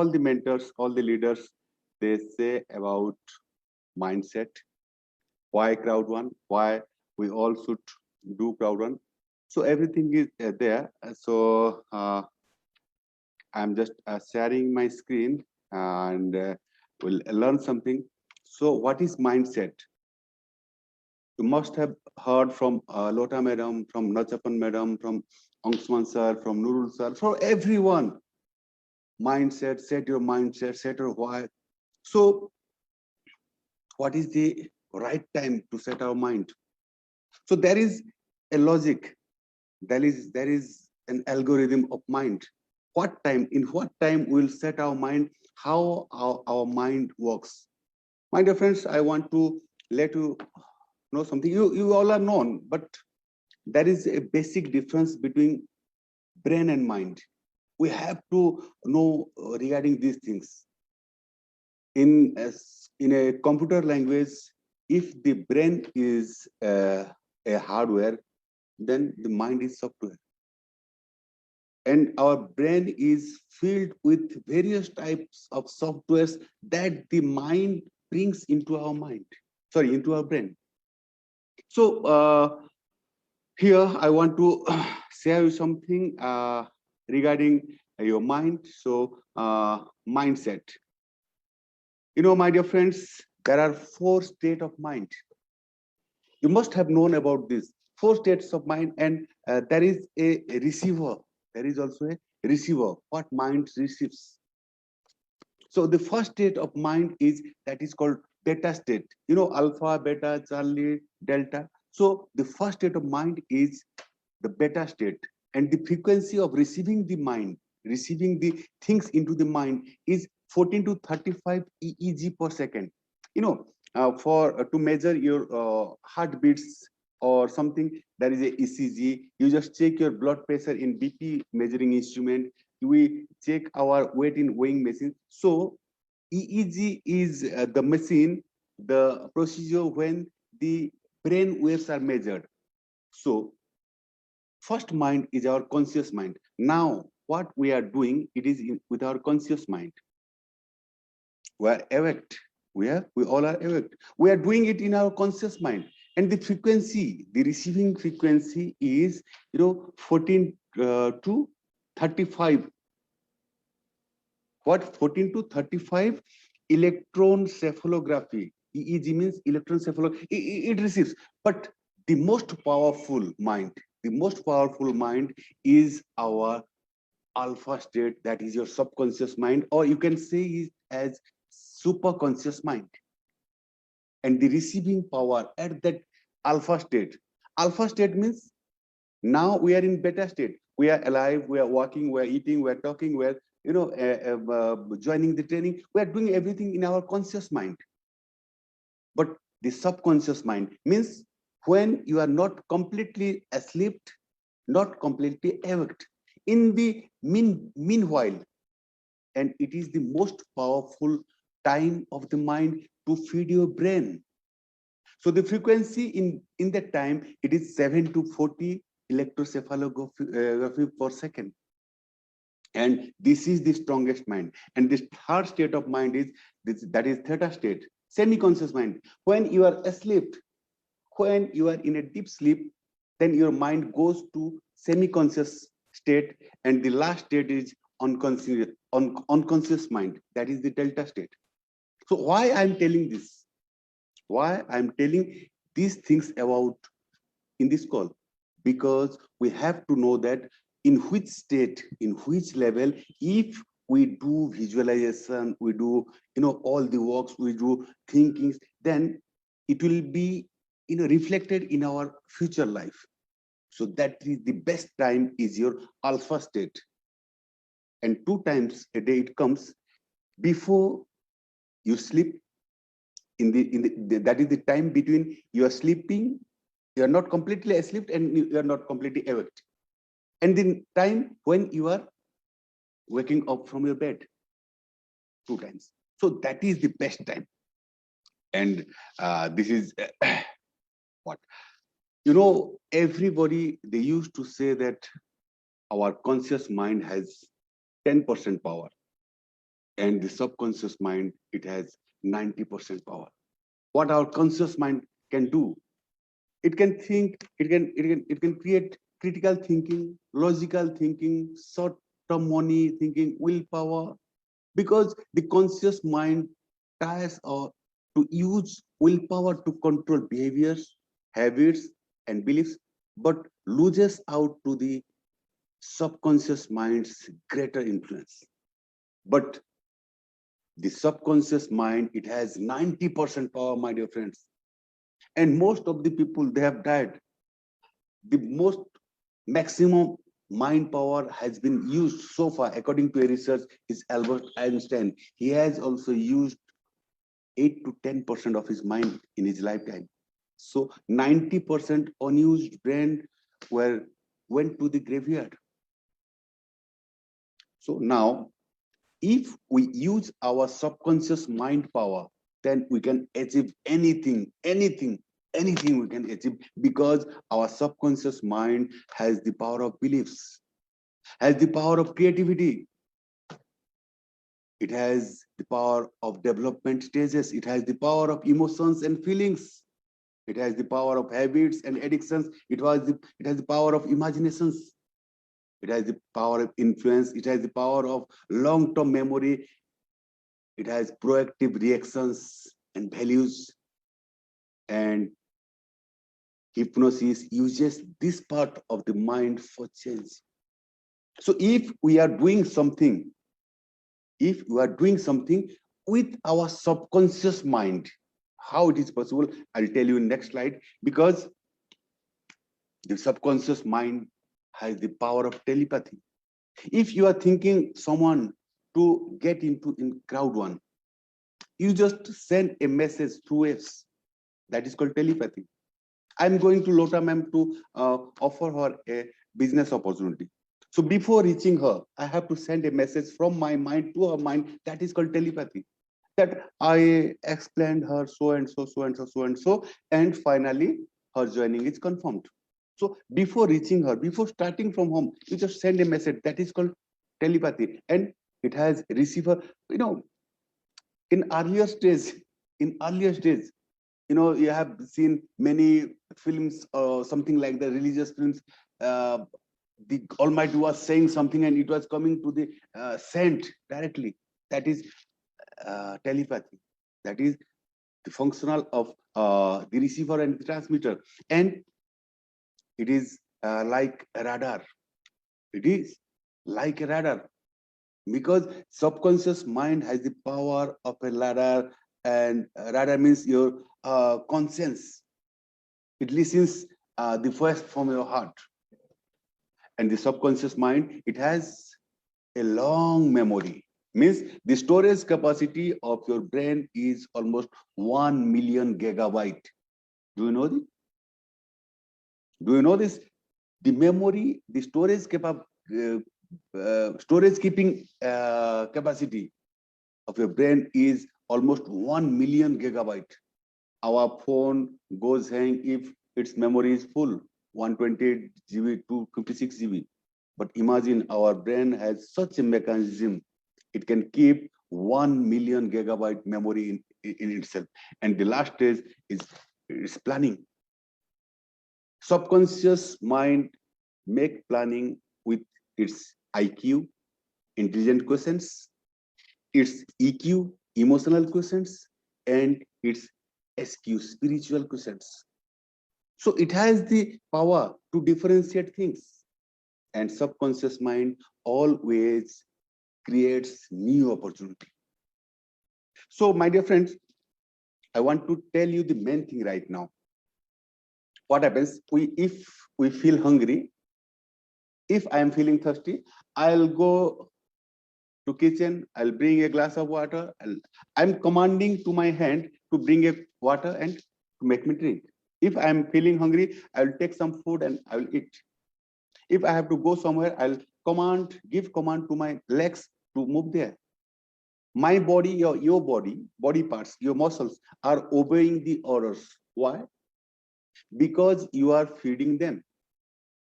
all the mentors, all the leaders, they say about mindset. Why CROWD1? Why we all should do CROWD1? So everything is there. So I'm just sharing my screen and we'll learn something. So what is mindset? You must have heard from Lota Madam, from Nachapan Madam, from Angsman Sir, from Nurul Sir, for everyone. Mindset, set your mindset, set your why. So what is the right time to set our mind? So there is a logic, there is an algorithm of mind. What time, in what time we'll set our mind, how our mind works. My dear friends, I want to let you know something. You all are known, but there is a basic difference between brain and mind. We have to know regarding these things. In a computer language, if the brain is a hardware, then the mind is software. And our brain is filled with various types of softwares that the mind brings into our mind, sorry, into our brain. So here I want to share you something regarding your mind. So mindset. You know, my dear friends, there are 4 states of mind. You must have known about this 4 states of mind, and there is a receiver. There is also a receiver, what mind receives. So the first state of mind is that is called beta state. You know, alpha, beta, Charlie, delta. So the first state of mind is the beta state, and the frequency of receiving the mind, receiving the things into the mind is 14 to 35 EEG per second. You know, to measure your heartbeats or something, there is a ECG. You just check your blood pressure in BP measuring instrument. We check our weight in weighing machine. So EEG is the machine, the procedure when the brain waves are measured. So first mind is our conscious mind. Now, what we are doing, it is with our conscious mind. We are awake. We all are awake. We are doing it in our conscious mind. And the frequency, the receiving frequency is, 14 to 35. What? 14 to 35 electroencephalography. EEG means electroencephalography. It receives. But the most powerful mind, is our alpha state, that is your subconscious mind, or you can say it as superconscious mind. And the receiving power at that alpha state means now we are in beta state. We are alive, we are walking, we are eating, we are talking, we are joining the training. We are doing everything in our conscious mind. But the subconscious mind means when you are not completely asleep, not completely awake. In the meanwhile, and it is the most powerful time of the mind to feed your brain. So the frequency in that time, it is 7 to 40 electroencephalography per second. And this is the strongest mind. And this third state of mind is that is theta state, semi-conscious mind. When you are asleep, when you are in a deep sleep, then your mind goes to semi-conscious state, and the last state is unconscious mind, that is the delta state. So why I'm telling this? Why I'm telling these things about in this call? Because we have to know that in which state, in which level, if we do visualization, we do all the works, we do thinkings, then it will be reflected in our future life. So that is the best time is your alpha state. And 2 times a day it comes before you sleep. That is the time between you are sleeping, you are not completely asleep, and you are not completely awake. And the time when you are waking up from your bed, 2 times. So that is the best time. And this is what everybody, they used to say that our conscious mind has 10% power. And the subconscious mind, it has 90% power. What our conscious mind can do, it can think, it can create critical thinking, logical thinking, short term money thinking, willpower, because the conscious mind tries to use willpower to control behaviors, habits, and beliefs, but loses out to the subconscious mind's greater influence. But the subconscious mind, it has 90% power, my dear friends. And most of the people, they have died. The most maximum mind power has been used so far, according to a research, is Albert Einstein. He has also used 8 to 10% of his mind in his lifetime. So 90% unused brain went to the graveyard. So now, if we use our subconscious mind power, then we can achieve anything, anything we can achieve, because our subconscious mind has the power of beliefs, has the power of creativity, it has the power of development stages, it has the power of emotions and feelings, it has the power of habits and addictions, it has the power of imaginations, it has the power of influence, it has the power of long-term memory, it has proactive reactions and values. And hypnosis uses this part of the mind for change. So if we are doing something, with our subconscious mind, how it is possible, I'll tell you in next slide. Because the subconscious mind has the power of telepathy. If you are thinking someone to get into in CROWD1, you just send a message through waves. That is called telepathy. I'm going to Lota ma'am to offer her a business opportunity. So before reaching her, I have to send a message from my mind to her mind. That is called telepathy. That I explained her so and so, so and so, so and so, and finally her joining is confirmed. So before reaching her, before starting from home, you just send a message. That is called telepathy, and it has receiver. You know, in earlier stage, you have seen many films, something like the religious films. The Almighty was saying something, and it was coming to the saint directly. That is telepathy. That is the functional of the receiver and the transmitter, and it is like a radar. It is like a radar, because subconscious mind has the power of a radar, and radar means your conscience. It listens the voice from your heart. And the subconscious mind, it has a long memory, means the storage capacity of your brain is almost 1 million gigabyte. Do you know this? Do you know this? The memory, the storage keeping capacity of your brain is almost 1 million gigabyte. Our phone goes hang if its memory is full, 128 GB to 56 GB. But imagine our brain has such a mechanism, it can keep 1 million gigabyte memory in itself. And the last stage is planning. Subconscious mind make planning with its IQ, intelligent questions, its EQ, emotional questions, and its SQ, spiritual questions. So it has the power to differentiate things, and subconscious mind always creates new opportunity. So my dear friends, I want to tell you the main thing right now. What happens, if we feel hungry, if I am feeling thirsty, I'll go to kitchen, I'll bring a glass of water, I'm commanding to my hand to bring a water and to make me drink. If I'm feeling hungry, I'll take some food and I will eat. If I have to go somewhere, I'll give command to my legs to move there. My body, your body parts, your muscles are obeying the orders. Why? Because you are feeding them.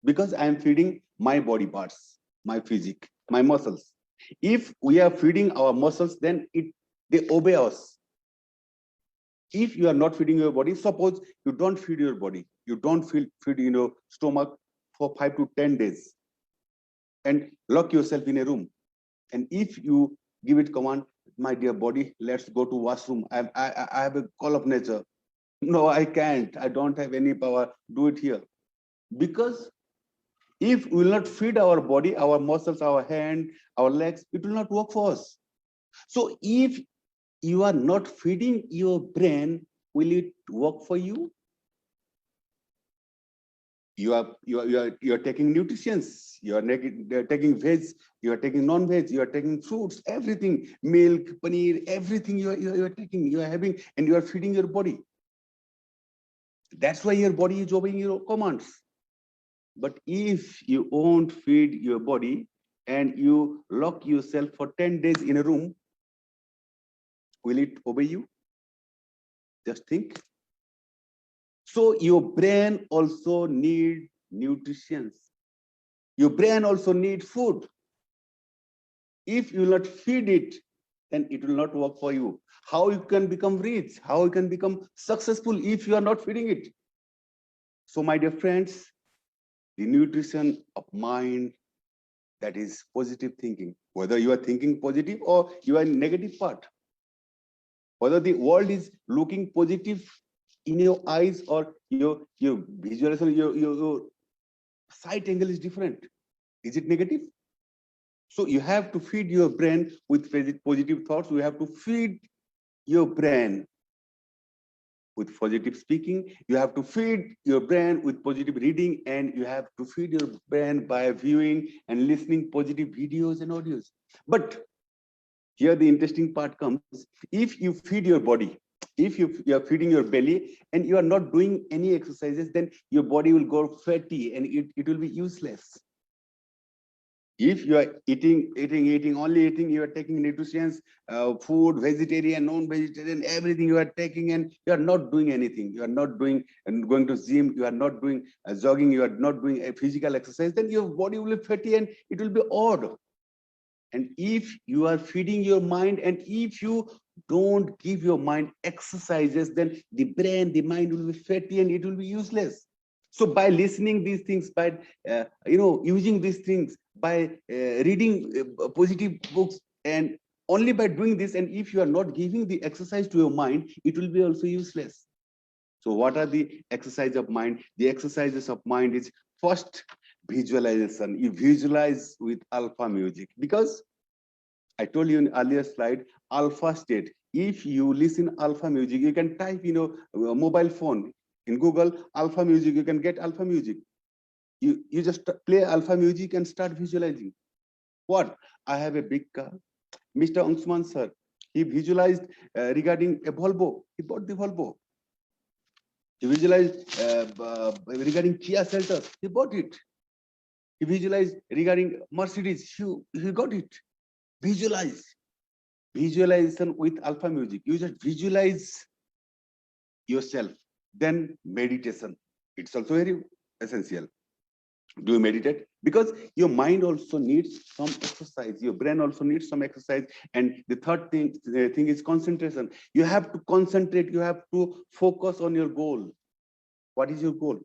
Because I am feeding my body parts, my physique, my muscles. If we are feeding our muscles, then they obey us. If you are not feeding your body, suppose you don't feed your body, you don't feed your stomach for 5 to 10 days and lock yourself in a room. And if you give it command, my dear body, let's go to washroom. I have a call of nature. No, I can't. I don't have any power. Do it here. Because if we will not feed our body, our muscles, our hand, our legs, it will not work for us. So if you are not feeding your brain, will it work for you? You are taking nutrients, you are taking veg, you are taking non-veg, you are taking fruits, everything, milk, paneer, everything you are taking, you are having, and you are feeding your body. That's why your body is obeying your commands. But if you won't feed your body and you lock yourself for 10 days in a room, will it obey you? Just think. So your brain also needs nutrition. Your brain also needs food. If you will not feed it, then it will not work for you. How you can become rich? How you can become successful if you are not feeding it? So my dear friends, the nutrition of mind, that is positive thinking. Whether you are thinking positive or you are in negative part. Whether the world is looking positive in your eyes or your visualization, your sight angle is different. Is it negative? So you have to feed your brain with positive thoughts. You have to feed your brain with positive speaking. You have to feed your brain with positive reading, and you have to feed your brain by viewing and listening positive videos and audios. But here the interesting part comes. If you feed your body, if you are feeding your belly and you are not doing any exercises, then your body will go fatty and it will be useless. If you are only eating, you are taking nutrients, food, vegetarian, non-vegetarian, everything you are taking, and you are not doing anything. You are not doing and going to gym. You are not doing jogging. You are not doing a physical exercise. Then your body will be fatty and it will be odd. And if you are feeding your mind, and if you don't give your mind exercises, then the mind will be fatty and it will be useless. So by listening these things, by using these things, by reading positive books, and only by doing this, and if you are not giving the exercise to your mind, it will be also useless. So what are the exercise of mind? The exercises of mind is first visualization. You visualize with alpha music, because I told you in earlier slide, alpha state. If you listen alpha music, you can type, mobile phone in Google, alpha music, you can get alpha music. You just play alpha music and start visualizing. What? I have a big car. Mr. Angsman sir, he visualized regarding a Volvo. He bought the Volvo. He visualized regarding Kia Seltos. He bought it. He visualized regarding Mercedes. He got it. Visualize. Visualization with alpha music. You just visualize yourself. Then meditation. It's also very essential. Do you meditate? Because your mind also needs some exercise. Your brain also needs some exercise. And the third thing is concentration. You have to concentrate. You have to focus on your goal. What is your goal?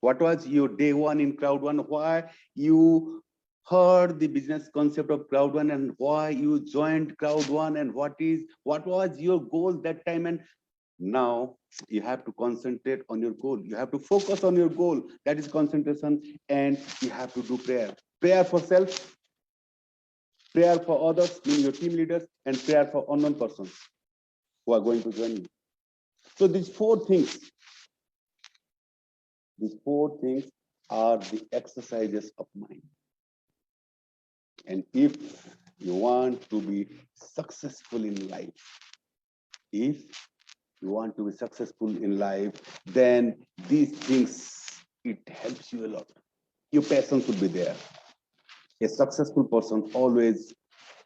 What was your day one in CROWD1? Why you heard the business concept of CROWD1 and why you joined CROWD1, and what was your goal that time? And now you have to concentrate on your goal. You have to focus on your goal. That is concentration. And you have to do prayer. Prayer for self, prayer for others, meaning your team leaders, and prayer for unknown persons who are going to join you. So these four things are the exercises of mind. And if you want to be successful in life, then these things, it helps you a lot. Your passion should be there. A successful person always,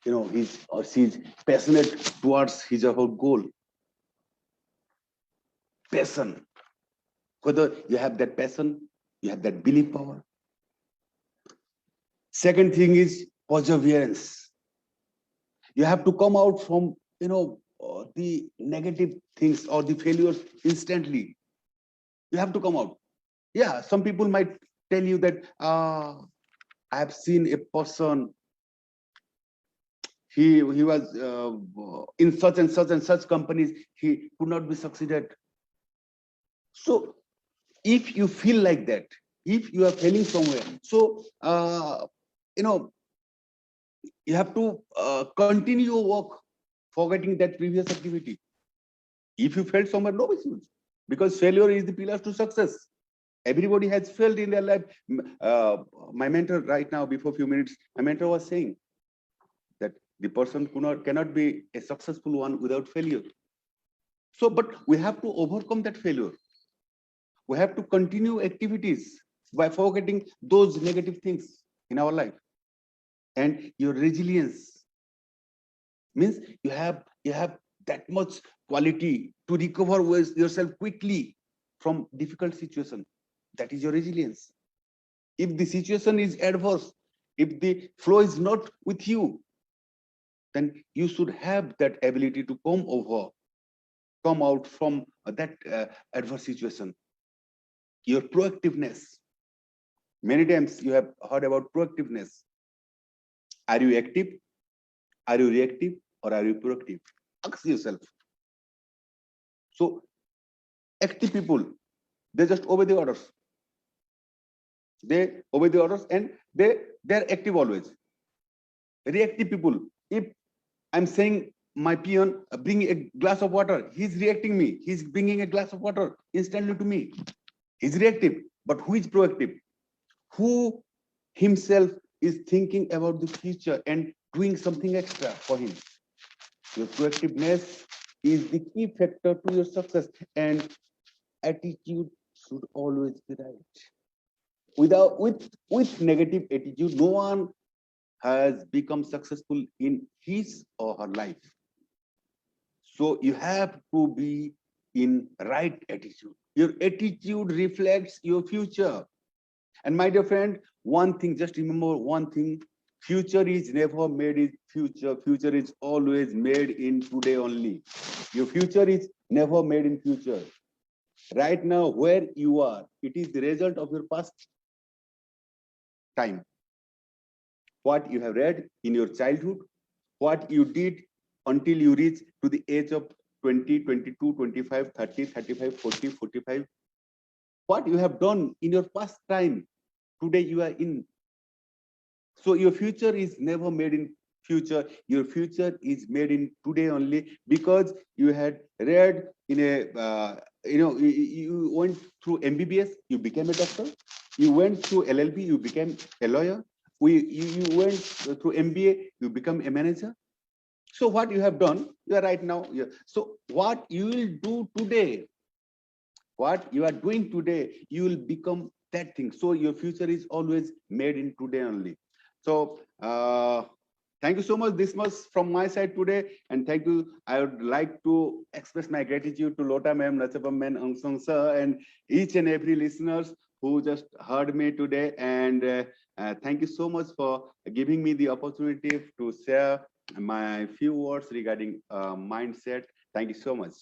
he's or she's passionate towards his or her goal. Passion. Whether you have that passion, you have that belief power. Second thing is perseverance. You have to come out from, the negative things or the failures instantly. You have to come out. Yeah, some people might tell you that I have seen a person, he was in such and such and such companies, he could not be succeeded. So if you feel like that, if you are failing somewhere, so you have to continue your work, forgetting that previous activity. If you failed somewhere, no issues, because failure is the pillar to success. Everybody has failed in their life. My mentor right now, before a few minutes, my mentor was saying that the person cannot be a successful one without failure. So, but we have to overcome that failure. We have to continue activities by forgetting those negative things in our life. And your resilience means you have that much quality to recover yourself quickly from difficult situation. That is your resilience. If the situation is adverse, if the flow is not with you, then you should have that ability to come out from that adverse situation. Your proactiveness. Many times you have heard about proactiveness. Are you active? Are you reactive? Or are you proactive? Ask yourself. So active people, they just obey the orders. They obey the orders and they're active always. Reactive people, if I'm saying my peon bring a glass of water, he's reacting me. He's bringing a glass of water instantly to me. He's reactive. But who is proactive? Who himself is thinking about the future and doing something extra for him. Your proactiveness is the key factor to your success, and attitude should always be right. With negative attitude, no one has become successful in his or her life. So you have to be in right attitude. Your attitude reflects your future. And my dear friend, one thing, just remember one thing: future is never made in future. Future is always made in today only. Your future is never made in future. Right now, where you are, it is the result of your past time. What you have read in your childhood, what you did until you reach to the age of 20, 22, 25, 30, 35, 40, 45. What you have done in your past time, today you are in. So your future is never made in future. Your future is made in today only, because you had read in a, you went through MBBS, you became a doctor. You went through LLB, you became a lawyer. You went through MBA, you become a manager. So what you have done, you are right now. So what you will do today, what you are doing today, you will become that thing. So your future is always made in today only. So thank you so much. This was from my side today, and thank you. I would like to express my gratitude to Lota ma'am, Nachapam ma'am, Angsong sir, and each and every listeners who just heard me today. And thank you so much for giving me the opportunity to share my few words regarding mindset. Thank you so much.